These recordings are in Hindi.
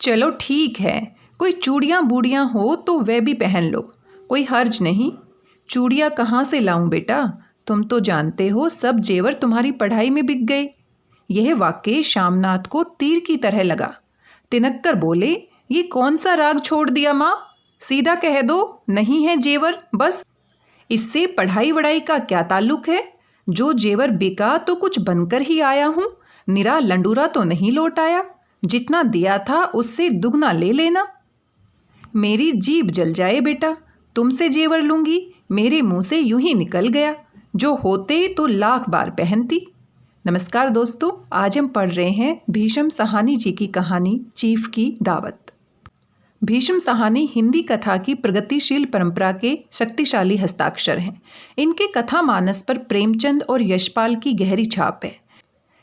चलो ठीक है, कोई चूड़ियाँ बूड़ियाँ हो तो वह भी पहन लो, कोई हर्ज नहीं। चूड़ियाँ कहाँ से लाऊं बेटा, तुम तो जानते हो सब जेवर तुम्हारी पढ़ाई में बिक गए। यह वाक्य श्यामनाथ को तीर की तरह लगा। तिनक कर बोले, ये कौन सा राग छोड़ दिया माँ, सीधा कह दो नहीं है जेवर बस। इससे पढ़ाई वढ़ाई का क्या ताल्लुक है, जो जेवर बिका तो कुछ बनकर ही आया हूँ, निरा लंडूरा तो नहीं लौट आया। जितना दिया था उससे दुगना ले लेना। मेरी जीभ जल जाए बेटा, तुमसे जेवर लूंगी, मेरे मुंह से यूं ही निकल गया, जो होते तो लाख बार पहनती। नमस्कार दोस्तों, आज हम पढ़ रहे हैं भीष्म साहनी जी की कहानी चीफ की दावत। भीष्म साहनी हिंदी कथा की प्रगतिशील परंपरा के शक्तिशाली हस्ताक्षर हैं। इनके कथा मानस पर प्रेमचंद और यशपाल की गहरी छाप है।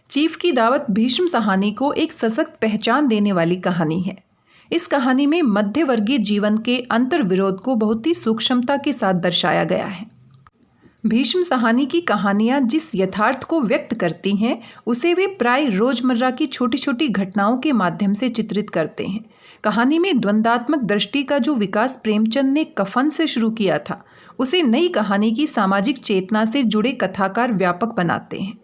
चीफ की दावत भीष्म साहनी को एक सशक्त पहचान देने वाली कहानी है। इस कहानी में मध्यवर्गीय जीवन के अंतर्विरोध को बहुत ही सूक्ष्मता के साथ दर्शाया गया है। भीष्म साहनी की कहानियाँ जिस यथार्थ को व्यक्त करती हैं उसे वे प्राय रोजमर्रा की छोटी छोटी घटनाओं के माध्यम से चित्रित करते हैं। कहानी में द्वंद्वात्मक दृष्टि का जो विकास प्रेमचंद ने कफन से शुरू किया था, उसे नई कहानी की सामाजिक चेतना से जुड़े कथाकार व्यापक बनाते हैं।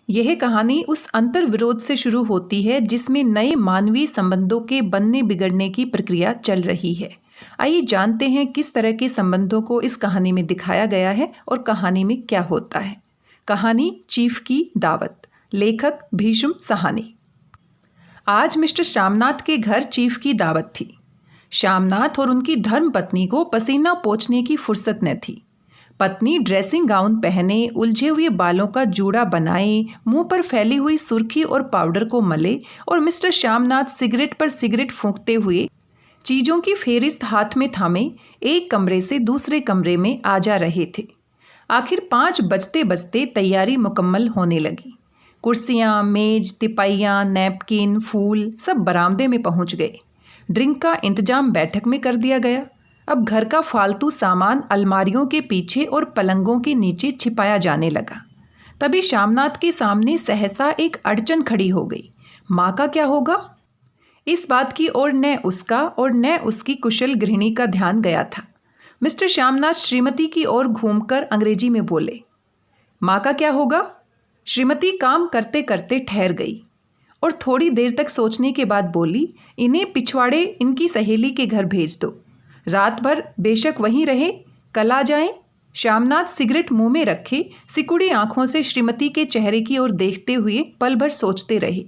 यह कहानी उस अंतर्विरोध से शुरू होती है जिसमें नए मानवीय संबंधों के बनने बिगड़ने की प्रक्रिया चल रही है। आइए जानते हैं किस तरह के संबंधों को इस कहानी में दिखाया गया है और कहानी में क्या होता है। कहानी चीफ की दावत, लेखक भीष्म साहनी। आज मिस्टर श्यामनाथ के घर चीफ की दावत थी। श्यामनाथ और उनकी धर्मपत्नी को पसीना पोंछने की फुर्सत न थी। पत्नी ड्रेसिंग गाउन पहने, उलझे हुए बालों का जूड़ा बनाए, मुंह पर फैली हुई सुर्खी और पाउडर को मले और मिस्टर श्यामनाथ सिगरेट पर सिगरेट फूंकते हुए चीज़ों की फेरिस्त हाथ में थामे एक कमरे से दूसरे कमरे में आ जा रहे थे। आखिर 5 बजते बजते तैयारी मुकम्मल होने लगी। कुर्सियाँ, मेज, तिपाइयाँ, नैपकिन, फूल सब बरामदे में पहुँच गए। ड्रिंक का इंतजाम बैठक में कर दिया गया। अब घर का फालतू सामान अलमारियों के पीछे और पलंगों के नीचे छिपाया जाने लगा। तभी श्यामनाथ के सामने सहसा एक अड़चन खड़ी हो गई। माँ का क्या होगा? इस बात की ओर न उसका और न उसकी कुशल गृहिणी का ध्यान गया था। मिस्टर श्यामनाथ श्रीमती की ओर घूमकर अंग्रेजी में बोले, माँ का क्या होगा? श्रीमती काम करते करते ठहर गई और थोड़ी देर तक सोचने के बाद बोली, इन्हें पिछवाड़े इनकी सहेली के घर भेज दो, रात भर बेशक वहीं रहे, कल आ जाएं। श्यामनाथ सिगरेट मुंह में रखे सिकुड़ी आंखों से श्रीमती के चेहरे की ओर देखते हुए पल भर सोचते रहे।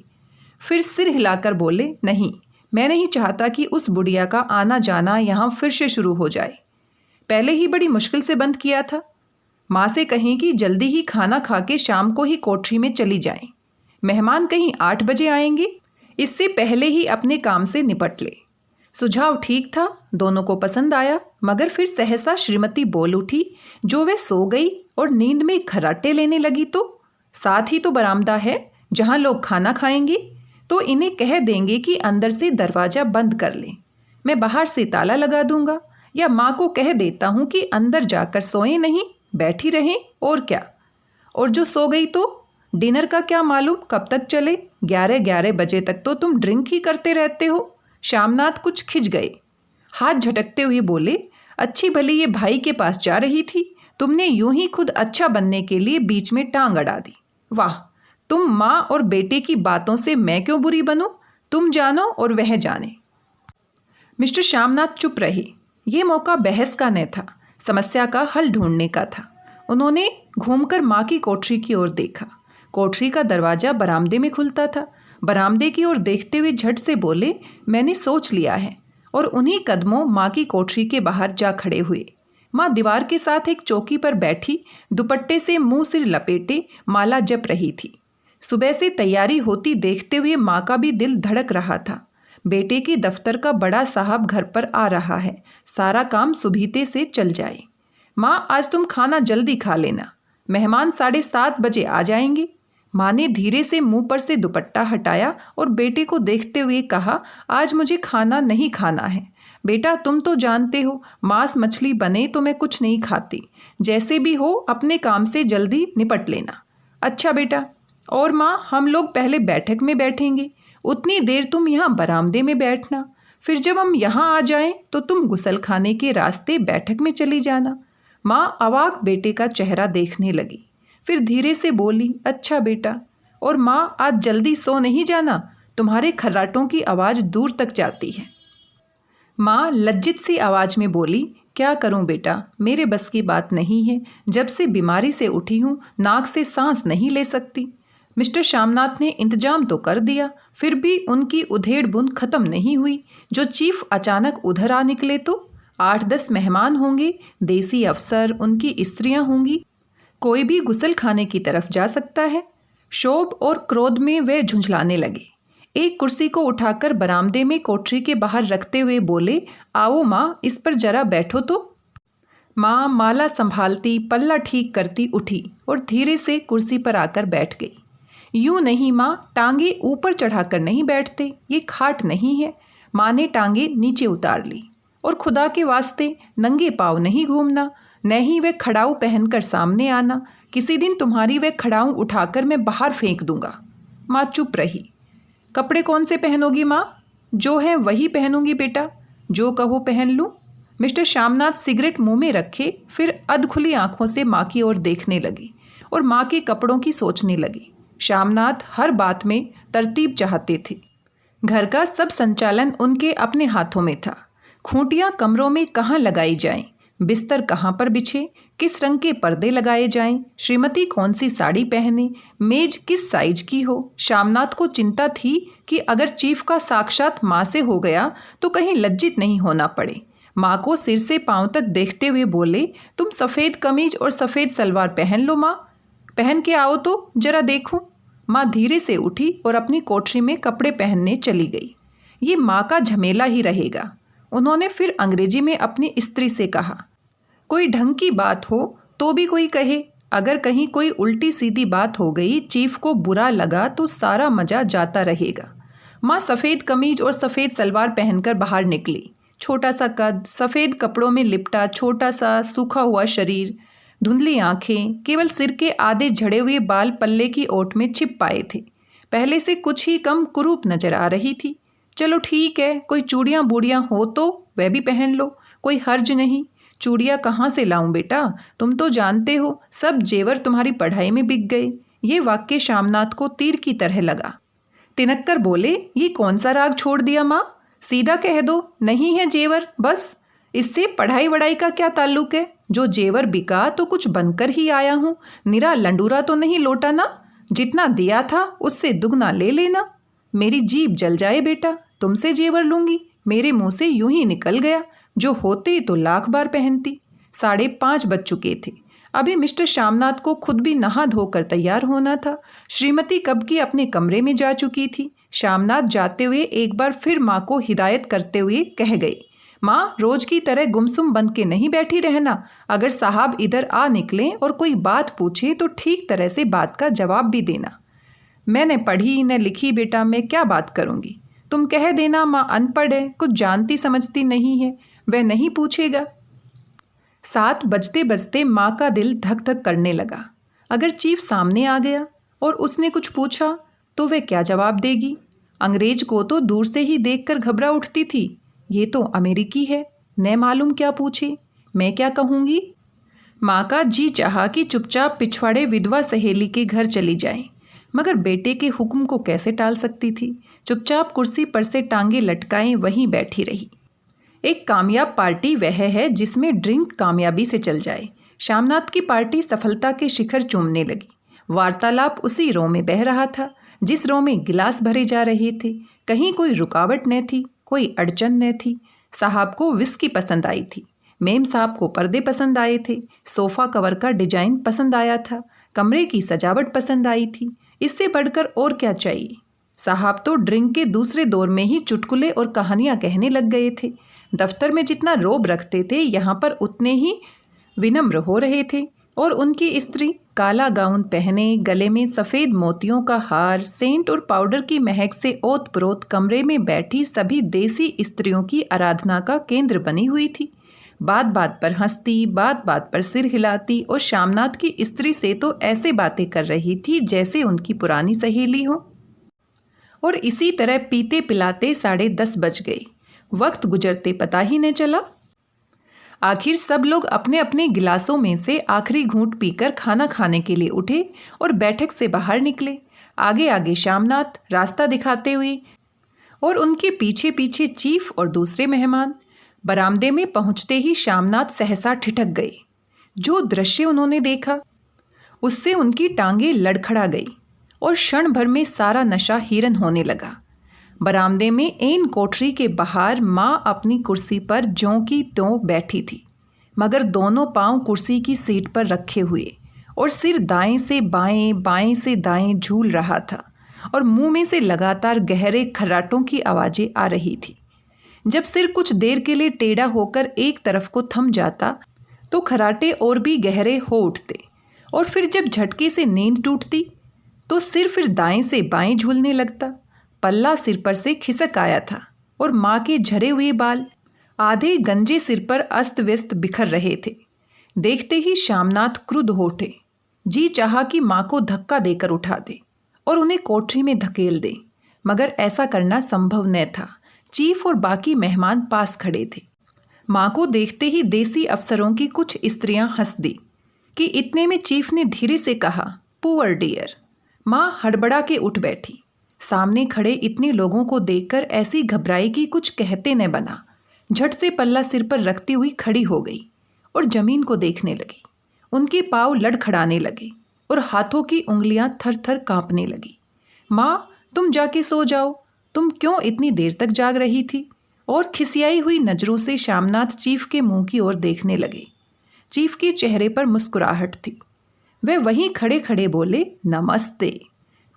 फिर सिर हिलाकर बोले, नहीं, मैं नहीं चाहता कि उस बुढ़िया का आना जाना यहाँ फिर से शुरू हो जाए। पहले ही बड़ी मुश्किल से बंद किया था। माँ से कहें कि जल्दी ही खाना खा के शाम को ही कोठरी में चली जाएं। मेहमान कहीं 8 बजे आएंगे, इससे पहले ही अपने काम से निपट ले। सुझाव ठीक था, दोनों को पसंद आया, मगर फिर सहसा श्रीमती बोल उठी, जो वे सो गई और नींद में खर्राटे लेने लगी तो साथ ही तो बरामदा है जहाँ लोग खाना खाएंगे, तो इन्हें कह देंगे कि अंदर से दरवाज़ा बंद कर लें, मैं बाहर से ताला लगा दूंगा, या माँ को कह देता हूँ कि अंदर जाकर सोएं नहीं, बैठी रहें, और क्या। और जो सो गई तो डिनर का क्या मालूम कब तक चले, 11 बजे तक तो तुम ड्रिंक ही करते रहते हो। श्यामनाथ कुछ खिंच गए, हाथ झटकते हुए बोले, अच्छी भली ये भाई के पास जा रही थी, तुमने यूं ही खुद अच्छा बनने के लिए बीच में टांग अड़ा दी। वाह, तुम माँ और बेटे की बातों से मैं क्यों बुरी बनूं, तुम जानो और वह जाने। मिस्टर श्यामनाथ चुप रहे। ये मौका बहस का न था, समस्या का हल ढूंढने का था। उन्होंने घूमकर माँ की कोठरी की ओर देखा। कोठरी का दरवाज़ा बरामदे में खुलता था। बरामदे की ओर देखते हुए झट से बोले, मैंने सोच लिया है, और उन्हीं कदमों माँ की कोठरी के बाहर जा खड़े हुए। माँ दीवार के साथ एक चौकी पर बैठी दुपट्टे से मुंह सिर लपेटे माला जप रही थी। सुबह से तैयारी होती देखते हुए माँ का भी दिल धड़क रहा था। बेटे के दफ्तर का बड़ा साहब घर पर आ रहा है, सारा काम सुबीते से चल जाए। माँ, आज तुम खाना जल्दी खा लेना, मेहमान 7:30 बजे आ जाएंगे। माँ ने धीरे से मुंह पर से दुपट्टा हटाया और बेटे को देखते हुए कहा, आज मुझे खाना नहीं खाना है। बेटा, तुम तो जानते हो, मांस मछली बने तो मैं कुछ नहीं खाती। जैसे भी हो अपने काम से जल्दी निपट लेना। अच्छा बेटा। और माँ, हम लोग पहले बैठक में बैठेंगे, उतनी देर तुम यहाँ बरामदे में बैठना, फिर जब हम यहाँ आ जाएं तो तुम गुसलखाने के रास्ते बैठक में चली जाना। माँ अवाक बेटे का चेहरा देखने लगी, फिर धीरे से बोली, अच्छा बेटा। और माँ, आज जल्दी सो नहीं जाना, तुम्हारे खर्राटों की आवाज़ दूर तक जाती है। माँ लज्जित सी आवाज़ में बोली, क्या करूं बेटा, मेरे बस की बात नहीं है। जब से बीमारी से उठी हूं, नाक से सांस नहीं ले सकती। मिस्टर श्यामनाथ ने इंतजाम तो कर दिया, फिर भी उनकी उधेड़ बुन खत्म नहीं हुई। जो चीफ अचानक उधर आ निकले तो 8-10 मेहमान होंगे, देसी अफसर, उनकी स्त्रियां होंगी। कोई भी गुसलखाने की तरफ जा सकता है। शोभ और क्रोध में वे झुंझलाने लगे। एक कुर्सी को उठाकर बरामदे में कोठरी के बाहर रखते हुए बोले, आओ माँ, इस पर जरा बैठो तो। माँ माला संभालती, पल्ला ठीक करती उठी और धीरे से कुर्सी पर आकर बैठ गई। यूं नहीं माँ, टांगे ऊपर चढ़ाकर नहीं बैठते, ये खाट नहीं है। माँ ने टांगे नीचे उतार ली। और खुदा के वास्ते नंगे पाँव नहीं घूमना, न ही वे खड़ाऊ पहनकर सामने आना। किसी दिन तुम्हारी वे खड़ाऊ उठाकर मैं बाहर फेंक दूंगा। माँ चुप रही। कपड़े कौन से पहनोगी माँ? जो है वही पहनूंगी बेटा, जो कहो पहन लूँ। मिस्टर श्यामनाथ सिगरेट मुंह में रखे, फिर अधखुली आंखों से माँ की ओर देखने लगी और माँ के कपड़ों की सोचने लगी। श्यामनाथ हर बात में तरतीब चाहते थे। घर का सब संचालन उनके अपने हाथों में था। खूंटियाँ कमरों में कहाँ लगाई जाएं, बिस्तर कहाँ पर बिछे, किस रंग के पर्दे लगाए जाएं, श्रीमती कौन सी साड़ी पहने, मेज किस साइज की हो। श्यामनाथ को चिंता थी कि अगर चीफ का साक्षात माँ से हो गया तो कहीं लज्जित नहीं होना पड़े। माँ को सिर से पांव तक देखते हुए बोले, तुम सफ़ेद कमीज और सफ़ेद सलवार पहन लो माँ, पहन के आओ तो जरा देखूं। माँ धीरे से उठी और अपनी कोठरी में कपड़े पहनने चली गई। ये माँ का झमेला ही रहेगा। उन्होंने फिर अंग्रेजी में अपनी स्त्री से कहा, कोई ढंग की बात हो तो भी कोई कहे, अगर कहीं कोई उल्टी सीधी बात हो गई, चीफ को बुरा लगा तो सारा मजा जाता रहेगा। माँ सफ़ेद कमीज और सफ़ेद सलवार पहनकर बाहर निकली। छोटा सा कद, सफ़ेद कपड़ों में लिपटा छोटा सा सूखा हुआ शरीर, धुंधली आंखें, केवल सिर के आधे झड़े हुए बाल पल्ले की ओट में छिप पाए थे। पहले से कुछ ही कम कुरूप नजर आ रही थी। चलो ठीक है, कोई चूड़ियाँ बूड़ियाँ हो तो वह भी पहन लो, कोई हर्ज नहीं। चूड़ियाँ कहाँ से लाऊं बेटा, तुम तो जानते हो सब जेवर तुम्हारी पढ़ाई में बिक गए। ये वाक्य श्यामनाथ को तीर की तरह लगा। तिनक्कर बोले, ये कौन सा राग छोड़ दिया माँ, सीधा कह दो नहीं है जेवर, बस। इससे पढ़ाई वढ़ाई का क्या ताल्लुक है? जो जेवर बिका तो कुछ बनकर ही आया हूँ, निरा लंडूरा तो नहीं लौटा ना। जितना दिया था उससे दुगना ले लेना। मेरी जीभ जल जाए बेटा, तुमसे जेवर लूंगी, मेरे मुंह से यूं ही निकल गया। जो होते तो लाख बार पहनती। 5:30 बज चुके थे। अभी मिस्टर श्यामनाथ को खुद भी नहा धोकर तैयार होना था। श्रीमती कब की अपने कमरे में जा चुकी थी। श्यामनाथ जाते हुए एक बार फिर माँ को हिदायत करते हुए कह गई, माँ रोज की तरह गुमसुम बन के नहीं बैठी रहना। अगर साहब इधर आ निकलें और कोई बात पूछे तो ठीक तरह से बात का जवाब भी देना। मैंने पढ़ी न लिखी बेटा, मैं क्या बात करूँगी। तुम कह देना माँ अनपढ़ है, कुछ जानती समझती नहीं है, वह नहीं पूछेगा। 7 बजते बजते माँ का दिल धक धक करने लगा। अगर चीफ सामने आ गया और उसने कुछ पूछा तो वह क्या जवाब देगी। अंग्रेज को तो दूर से ही देखकर घबरा उठती थी, ये तो अमेरिकी है, न मालूम क्या पूछे, मैं क्या कहूँगी। माँ का जी चाहा कि चुपचाप पिछवाड़े विधवा सहेली के घर चली जाए, मगर बेटे के हुक्म को कैसे टाल सकती थी। चुपचाप कुर्सी पर से टांगे लटकाएं वहीं बैठी रही। एक कामयाब पार्टी वह है जिसमें ड्रिंक कामयाबी से चल जाए। श्यामनाथ की पार्टी सफलता के शिखर चूमने लगी। वार्तालाप उसी रो में बह रहा था जिस रो में गिलास भरे जा रहे थे। कहीं कोई रुकावट न थी, कोई अड़चन न थी। साहब को विस्की पसंद आई थी, मेम साहब को पर्दे पसंद आए थे, सोफ़ा कवर का डिजाइन पसंद आया था, कमरे की सजावट पसंद आई थी। इससे बढ़कर और क्या चाहिए। साहब तो ड्रिंक के दूसरे दौर में ही चुटकुले और कहानियाँ कहने लग गए थे। दफ्तर में जितना रोब रखते थे यहाँ पर उतने ही विनम्र हो रहे थे। और उनकी स्त्री काला गाउन पहने, गले में सफ़ेद मोतियों का हार, सेंट और पाउडर की महक से ओत प्रोत कमरे में बैठी सभी देसी स्त्रियों की आराधना का केंद्र बनी हुई थी। बात बात पर हंसती, बात बात पर सिर हिलाती और श्यामनाथ की स्त्री से तो ऐसे बातें कर रही थी जैसे उनकी पुरानी सहेली हो। और इसी तरह पीते पिलाते 10:30 बज गए। वक्त गुजरते पता ही नहीं चला। आखिर सब लोग अपने अपने गिलासों में से आखिरी घूंट पीकर खाना खाने के लिए उठे और बैठक से बाहर निकले। आगे आगे श्यामनाथ रास्ता दिखाते हुए और उनके पीछे पीछे चीफ और दूसरे मेहमान। बरामदे में पहुंचते ही श्यामनाथ सहसा ठिठक गए। जो दृश्य उन्होंने देखा उससे उनकी टांगें लड़खड़ा गई और क्षण भर में सारा नशा हीरन होने लगा। बरामदे में ऐन कोठरी के बाहर माँ अपनी कुर्सी पर ज्यों की त्यों बैठी थी, मगर दोनों पांव कुर्सी की सीट पर रखे हुए और सिर दाएं से बाएं बाएं से दाएं झूल रहा था और मुंह में से लगातार गहरे खर्राटों की आवाज़ें आ रही थी। जब सिर कुछ देर के लिए टेढ़ा होकर एक तरफ को थम जाता तो खर्राटे और भी गहरे हो उठते और फिर जब झटके से नींद टूटती तो सिर फिर दाएं से बाएं झूलने लगता। पल्ला सिर पर से खिसक आया था और माँ के झरे हुए बाल आधे गंजे सिर पर अस्त व्यस्त बिखर रहे थे। देखते ही श्यामनाथ क्रुद्ध हो उठे। जी चाहा कि माँ को धक्का देकर उठा दे और उन्हें कोठरी में धकेल दे, मगर ऐसा करना संभव न था। चीफ और बाकी मेहमान पास खड़े थे। माँ को देखते ही देसी अफसरों की कुछ स्त्रियां हंस दी कि इतने में चीफ ने धीरे से कहा, पुअर डियर। माँ हड़बड़ा के उठ बैठी। सामने खड़े इतने लोगों को देखकर ऐसी घबराई कि कुछ कहते न बना। झट से पल्ला सिर पर रखती हुई खड़ी हो गई और जमीन को देखने लगी। उनके पाँव लड़खड़ाने लगे और हाथों की उंगलियां थर थर कांपने लगी। माँ, तुम जाके सो जाओ, तुम क्यों इतनी देर तक जाग रही थी? और खिसियाई हुई नजरों से श्यामनाथ चीफ के मुंह की ओर देखने लगे। चीफ के चेहरे पर मुस्कुराहट थी। वे वहीं खड़े खड़े बोले, नमस्ते।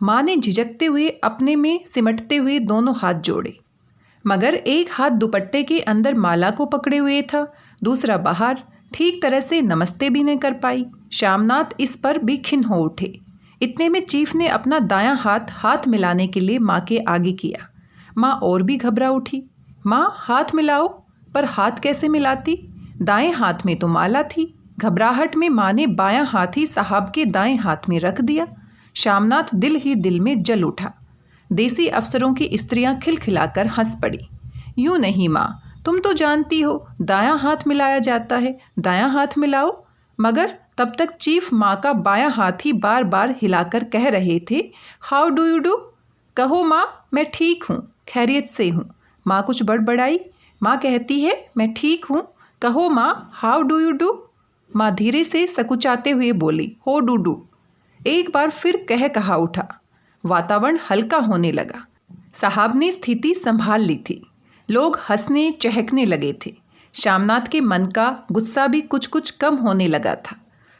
माँ ने झिझकते हुए अपने में सिमटते हुए दोनों हाथ जोड़े, मगर एक हाथ दुपट्टे के अंदर माला को पकड़े हुए था, दूसरा बाहर। ठीक तरह से नमस्ते भी नहीं कर पाई। श्यामनाथ इस पर भी खिन्न हो उठे। इतने में चीफ ने अपना दायां हाथ मिलाने के लिए माँ के आगे किया। माँ और भी घबरा उठी। माँ, हाथ मिलाओ। पर हाथ कैसे मिलाती? दाएं हाथ में तो माला थी। घबराहट में माँ ने बायां हाथ ही साहब के दाएं हाथ में रख दिया। श्यामनाथ दिल ही दिल में जल उठा। देसी अफसरों की स्त्रियां खिलखिलाकर हंस पड़ी। यूं नहीं माँ, तुम तो जानती हो दायां हाथ मिलाया जाता है, दायां हाथ मिलाओ। मगर तब तक चीफ माँ का बायां हाथ ही बार बार हिलाकर कह रहे थे, हाउ डू यू डू? कहो माँ, मैं ठीक हूँ, खैरियत से हूँ। माँ कुछ बड़बड़ाई। माँ कहती है, मैं ठीक हूँ। कहो माँ, हाउ डू यू डू? माँ धीरे से सकुचाते हुए बोली, हो डू। एक बार फिर कहा उठा। वातावरण हल्का होने लगा। साहब ने स्थिति संभाल ली थी। लोग हंसने चहकने लगे थे। श्यामनाथ के मन का गुस्सा भी कुछ कुछ कम होने लगा था।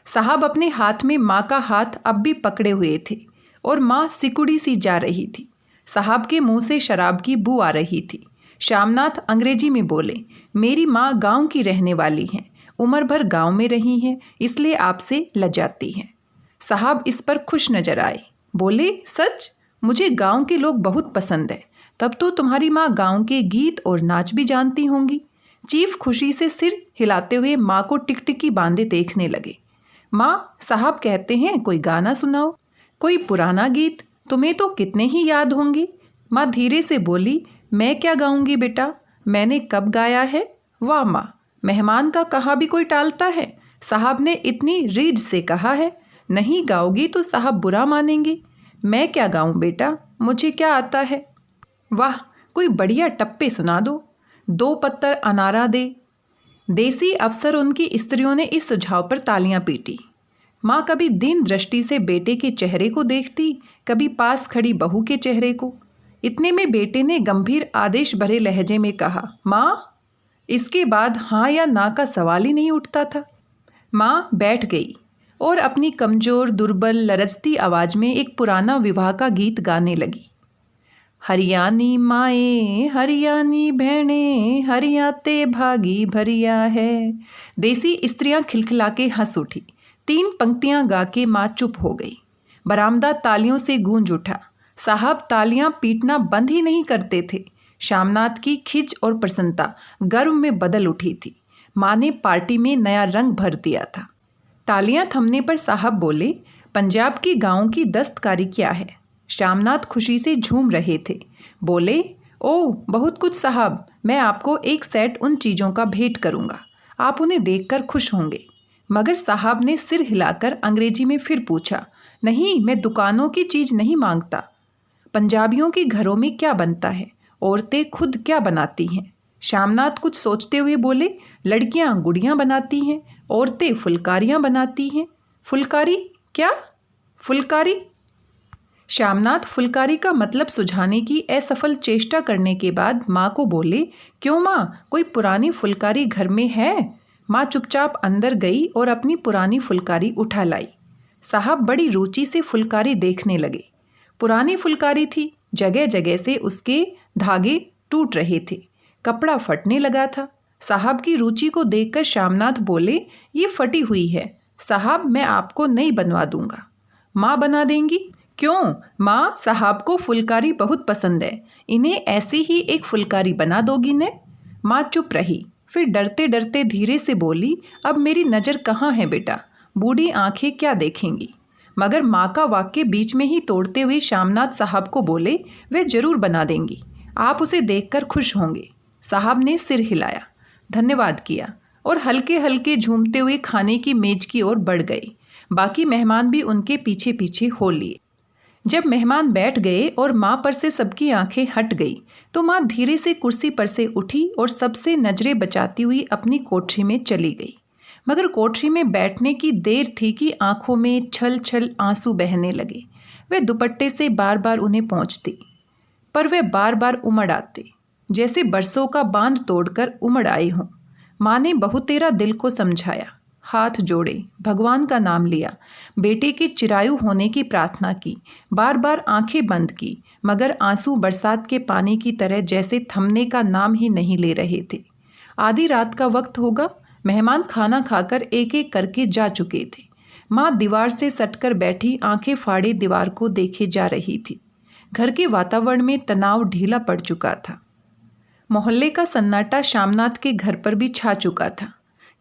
साहब अपने हाथ में माँ का हाथ अब भी पकड़े हुए थे और माँ सिकुड़ी सी जा रही थी। साहब के मुंह से शराब की बू आ रही थी। श्यामनाथ अंग्रेजी में बोले, मेरी माँ गांव की रहने वाली हैं, उम्र भर गांव में रही हैं, इसलिए आपसे लजाती हैं। साहब इस पर खुश नजर आए। बोले, सच? मुझे गांव के लोग बहुत पसंद है। तब तो तुम्हारी माँ गांव के गीत और नाच भी जानती होंगी। चीफ खुशी से सिर हिलाते हुए माँ को टिकटिकी बांधे देखने लगे। माँ, साहब कहते हैं कोई गाना सुनाओ, कोई पुराना गीत, तुम्हें तो कितने ही याद होंगे। माँ धीरे से बोली, मैं क्या गाऊंगी बेटा, मैंने कब गाया है? वाह माँ, मेहमान का कहा भी कोई टालता है। साहब ने इतनी रीझ से कहा है, नहीं गाओगी तो साहब बुरा मानेंगे। मैं क्या गाऊं बेटा, मुझे क्या आता है? वाह, कोई बढ़िया टप्पे सुना दो, 2 पत्तर अनारा दे। देसी अफसर उनकी स्त्रियों ने इस सुझाव पर तालियां पीटी। माँ कभी दीन दृष्टि से बेटे के चेहरे को देखती, कभी पास खड़ी बहू के चेहरे को। इतने में बेटे ने गंभीर आदेश भरे लहजे में कहा, माँ। इसके बाद हाँ या ना का सवाल ही नहीं उठता था। माँ बैठ गई और अपनी कमजोर दुर्बल लरजती आवाज में एक पुराना विवाह का गीत गाने लगी। हरियाणी माए हरियाणी बहने, हरियाते भागी भरिया है। देसी स्त्रियां खिलखिला के हंस उठी। 3 पंक्तियां गा के माँ चुप हो गई। बरामदा तालियों से गूंज उठा। साहब तालियां पीटना बंद ही नहीं करते थे। श्यामनाथ की खिज और प्रसन्नता गर्व में बदल उठी थी। माँ ने पार्टी में नया रंग भर दिया था। तालियां थमने पर साहब बोले, पंजाब की गाँव की दस्तकारी क्या है? श्यामनाथ खुशी से झूम रहे थे। बोले, ओह बहुत कुछ साहब, मैं आपको एक सेट उन चीज़ों का भेंट करूँगा, आप उन्हें देखकर खुश होंगे। मगर साहब ने सिर हिलाकर अंग्रेजी में फिर पूछा, नहीं, मैं दुकानों की चीज़ नहीं मांगता। पंजाबियों के घरों में क्या बनता है, औरतें खुद क्या बनाती हैं? श्यामनाथ कुछ सोचते हुए बोले, लड़कियां गुड़ियां बनाती हैं, औरतें फुलकारियां बनाती हैं। फुलकारी? क्या फुलकारी? श्यामनाथ फुलकारी का मतलब सुझाने की असफल चेष्टा करने के बाद माँ को बोले, क्यों माँ, कोई पुरानी फुलकारी घर में है? माँ चुपचाप अंदर गई और अपनी पुरानी फुलकारी उठा लाई। साहब बड़ी रुचि से फुलकारी देखने लगे। पुरानी फुलकारी थी, जगह जगह से उसके धागे टूट रहे थे, कपड़ा फटने लगा था। साहब की रुचि को देखकर श्यामनाथ बोले, ये फटी हुई है साहब, मैं आपको नई बनवा दूंगा। माँ बना देंगी? क्यों माँ, साहब को फुलकारी बहुत पसंद है, इन्हें ऐसी ही एक फुलकारी बना दोगी ने? माँ चुप रही, फिर डरते डरते धीरे से बोली, अब मेरी नज़र कहाँ है बेटा, बूढ़ी आंखें क्या देखेंगी? मगर माँ का वाक्य बीच में ही तोड़ते हुए श्यामनाथ साहब को बोले, वे जरूर बना देंगी, आप उसे देखकर खुश होंगे। साहब ने सिर हिलाया, धन्यवाद किया और हल्के हल्के झूमते हुए खाने की मेज की ओर बढ़ गए। बाकी मेहमान भी उनके पीछे पीछे हो लिए। जब मेहमान बैठ गए और माँ पर से सबकी आंखें हट गई तो माँ धीरे से कुर्सी पर से उठी और सबसे नजरें बचाती हुई अपनी कोठरी में चली गई। मगर कोठरी में बैठने की देर थी कि आंखों में छल छल आंसू बहने लगे। वे दुपट्टे से बार बार उन्हें पोंछती, पर वे बार बार उमड़ आते, जैसे बरसों का बांध तोड़कर उमड़ आए हों। माँ ने बहुतेरा दिल को समझाया, हाथ जोड़े, भगवान का नाम लिया, बेटे के चिरायु होने की प्रार्थना की, बार बार आंखें बंद की, मगर आंसू बरसात के पानी की तरह जैसे थमने का नाम ही नहीं ले रहे थे। आधी रात का वक्त होगा, मेहमान खाना खाकर एक एक करके जा चुके थे। माँ दीवार से सटकर बैठी आंखें फाड़े दीवार को देखे जा रही थी। घर के वातावरण में तनाव ढीला पड़ चुका था। मोहल्ले का सन्नाटा श्यामनाथ के घर पर भी छा चुका था।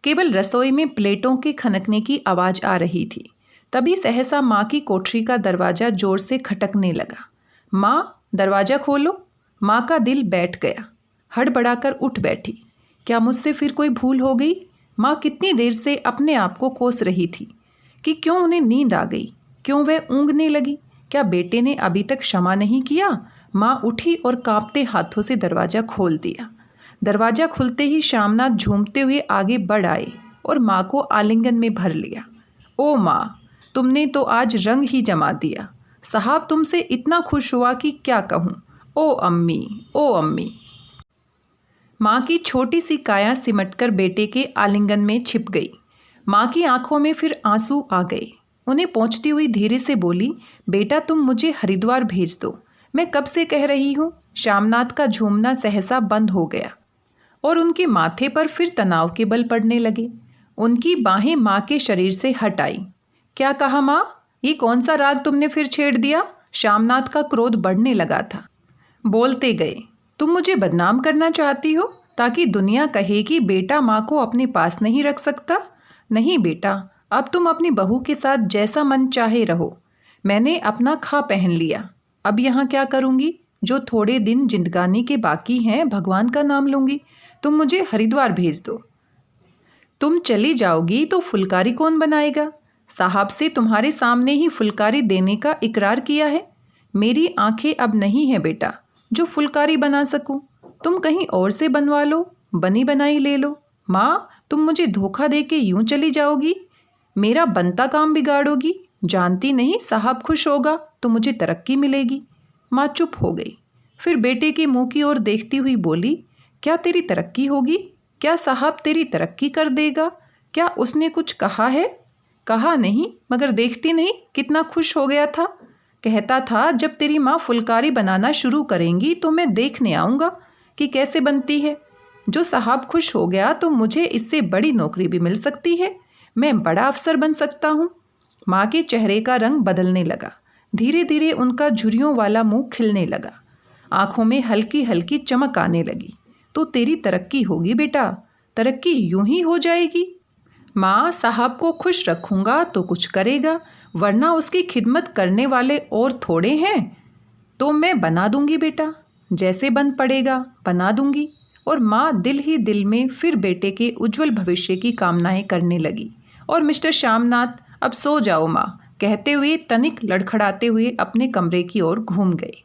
केवल रसोई में प्लेटों के खनकने की आवाज़ आ रही थी। तभी सहसा माँ की कोठरी का दरवाज़ा जोर से खटकने लगा। माँ, दरवाज़ा खोलो। माँ का दिल बैठ गया, हड़बड़ाकर उठ बैठी। क्या मुझसे फिर कोई भूल हो गई? माँ कितनी देर से अपने आप को कोस रही थी कि क्यों उन्हें नींद आ गई, क्यों वह ऊँघने लगी। क्या बेटे ने अभी तक क्षमा नहीं किया? माँ उठी और कांपते हाथों से दरवाज़ा खोल दिया। दरवाज़ा खुलते ही श्यामनाथ झूमते हुए आगे बढ़ आए और माँ को आलिंगन में भर लिया। ओ माँ, तुमने तो आज रंग ही जमा दिया। साहब तुमसे इतना खुश हुआ कि क्या कहूँ। ओ अम्मी, ओ अम्मी। माँ की छोटी सी काया सिमटकर बेटे के आलिंगन में छिप गई। माँ की आंखों में फिर आंसू आ गए। उन्हें पोंछती हुई धीरे से बोली, बेटा तुम मुझे हरिद्वार भेज दो, मैं कब से कह रही हूँ। श्यामनाथ का झूमना सहसा बंद हो गया और उनके माथे पर फिर तनाव के बल पड़ने लगे। उनकी बाहें माँ के शरीर से हट आई। क्या कहा माँ? ये कौन सा राग तुमने फिर छेड़ दिया? श्यामनाथ का क्रोध बढ़ने लगा था। बोलते गए, तुम मुझे बदनाम करना चाहती हो ताकि दुनिया कहे कि बेटा माँ को अपने पास नहीं रख सकता। नहीं बेटा, अब तुम अपनी बहू के साथ जैसा मन चाहे रहो। मैंने अपना खा पहन लिया, अब यहाँ क्या करूँगी? जो थोड़े दिन जिंदगानी के बाकी हैं, भगवान का नाम लूँगी। तुम मुझे हरिद्वार भेज दो। तुम चली जाओगी तो फुलकारी कौन बनाएगा? साहब से तुम्हारे सामने ही फुलकारी देने का इकरार किया है। मेरी आंखें अब नहीं है बेटा जो फुलकारी बना सकूं। तुम कहीं और से बनवा लो, बनी बनाई ले लो। माँ, तुम मुझे धोखा दे के यूं चली जाओगी, मेरा बनता काम बिगाड़ोगी। जानती नहीं, साहब खुश होगा तो मुझे तरक्की मिलेगी। माँ चुप हो गई, फिर बेटे के मुंह की ओर देखती हुई बोली, क्या तेरी तरक्की होगी? क्या साहब तेरी तरक्की कर देगा? क्या उसने कुछ कहा है? कहा नहीं, मगर देखती नहीं कितना खुश हो गया था। कहता था जब तेरी माँ फुलकारी बनाना शुरू करेंगी तो मैं देखने आऊँगा कि कैसे बनती है। जो साहब खुश हो गया तो मुझे इससे बड़ी नौकरी भी मिल सकती है, मैं बड़ा अफसर बन सकता हूँ। माँ के चेहरे का रंग बदलने लगा। धीरे धीरे उनका झुर्रियों वाला मुंह खिलने लगा, आंखों में हल्की हल्की चमक आने लगी। तो तेरी तरक्की होगी बेटा, तरक्की यूं ही हो जाएगी। माँ, साहब को खुश रखूँगा तो कुछ करेगा, वरना उसकी खिदमत करने वाले और थोड़े हैं। तो मैं बना दूंगी बेटा, जैसे बन पड़ेगा बना दूंगी। और माँ दिल ही दिल में फिर बेटे के उज्जवल भविष्य की कामनाएं करने लगी। और मिस्टर श्यामनाथ, अब सो जाओ माँ, कहते हुए तनिक लड़खड़ाते हुए अपने कमरे की ओर घूम गए।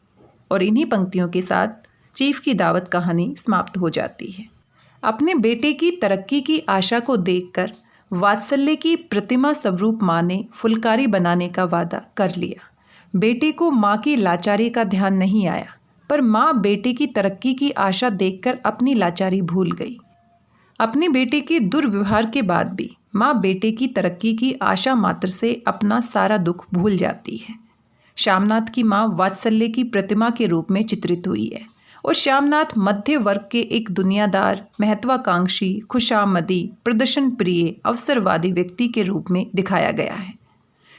और इन्हीं पंक्तियों के साथ चीफ की दावत कहानी समाप्त हो जाती है। अपने बेटे की तरक्की की आशा को देखकर वात्सल्य की प्रतिमा स्वरूप माँ ने फुलकारी बनाने का वादा कर लिया। बेटे को माँ की लाचारी का ध्यान नहीं आया, पर माँ बेटे की तरक्की की आशा देखकर अपनी लाचारी भूल गई। अपने बेटे के दुर्व्यवहार के बाद भी माँ बेटे की तरक्की की आशा मात्र से अपना सारा दुख भूल जाती है। श्यामनाथ की माँ वात्सल्य की प्रतिमा के रूप में चित्रित हुई है और श्यामनाथ मध्य वर्ग के एक दुनियादार, महत्वाकांक्षी, खुशामदी, प्रदर्शन प्रिय, अवसरवादी व्यक्ति के रूप में दिखाया गया है।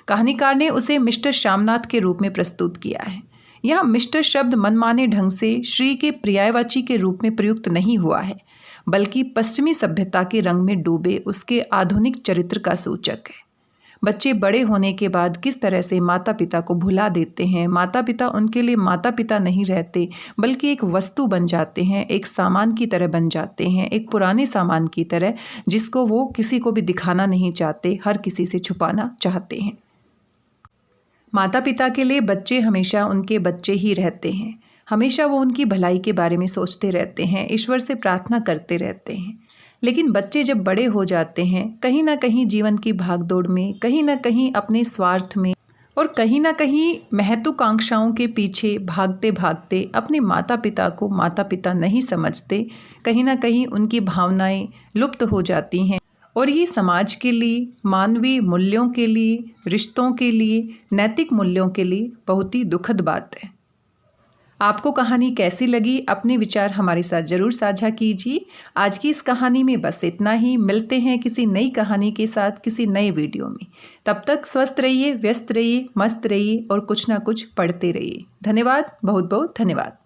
कहानीकार ने उसे मिस्टर श्यामनाथ के रूप में प्रस्तुत किया है। यहाँ मिस्टर शब्द मनमाने ढंग से श्री के पर्यायवाची के रूप में प्रयुक्त नहीं हुआ है, बल्कि पश्चिमी सभ्यता के रंग में डूबे उसके आधुनिक चरित्र का सूचक है। बच्चे बड़े होने के बाद किस तरह से माता पिता को भुला देते हैं, माता पिता उनके लिए माता पिता नहीं रहते बल्कि एक वस्तु बन जाते हैं, एक सामान की तरह बन जाते हैं, एक पुराने सामान की तरह जिसको वो किसी को भी दिखाना नहीं चाहते, हर किसी से छुपाना चाहते हैं। माता पिता के लिए बच्चे हमेशा उनके बच्चे ही रहते हैं, हमेशा वो उनकी भलाई के बारे में सोचते रहते हैं, ईश्वर से प्रार्थना करते रहते हैं। लेकिन बच्चे जब बड़े हो जाते हैं, कहीं ना कहीं जीवन की भागदौड़ में, कहीं ना कहीं अपने स्वार्थ में और कहीं ना कहीं महत्वाकांक्षाओं के पीछे भागते भागते अपने माता पिता को माता पिता नहीं समझते, कहीं ना कहीं उनकी भावनाएं लुप्त हो जाती हैं। और ये समाज के लिए, मानवीय मूल्यों के लिए, रिश्तों के लिए, नैतिक मूल्यों के लिए बहुत ही दुखद बात है। आपको कहानी कैसी लगी? अपने विचार हमारे साथ ज़रूर साझा कीजिए। आज की इस कहानी में बस इतना ही। मिलते हैं किसी नई कहानी के साथ किसी नए वीडियो में। तब तक स्वस्थ रहिए, व्यस्त रहिए, मस्त रहिए और कुछ ना कुछ पढ़ते रहिए। धन्यवाद, बहुत बहुत धन्यवाद।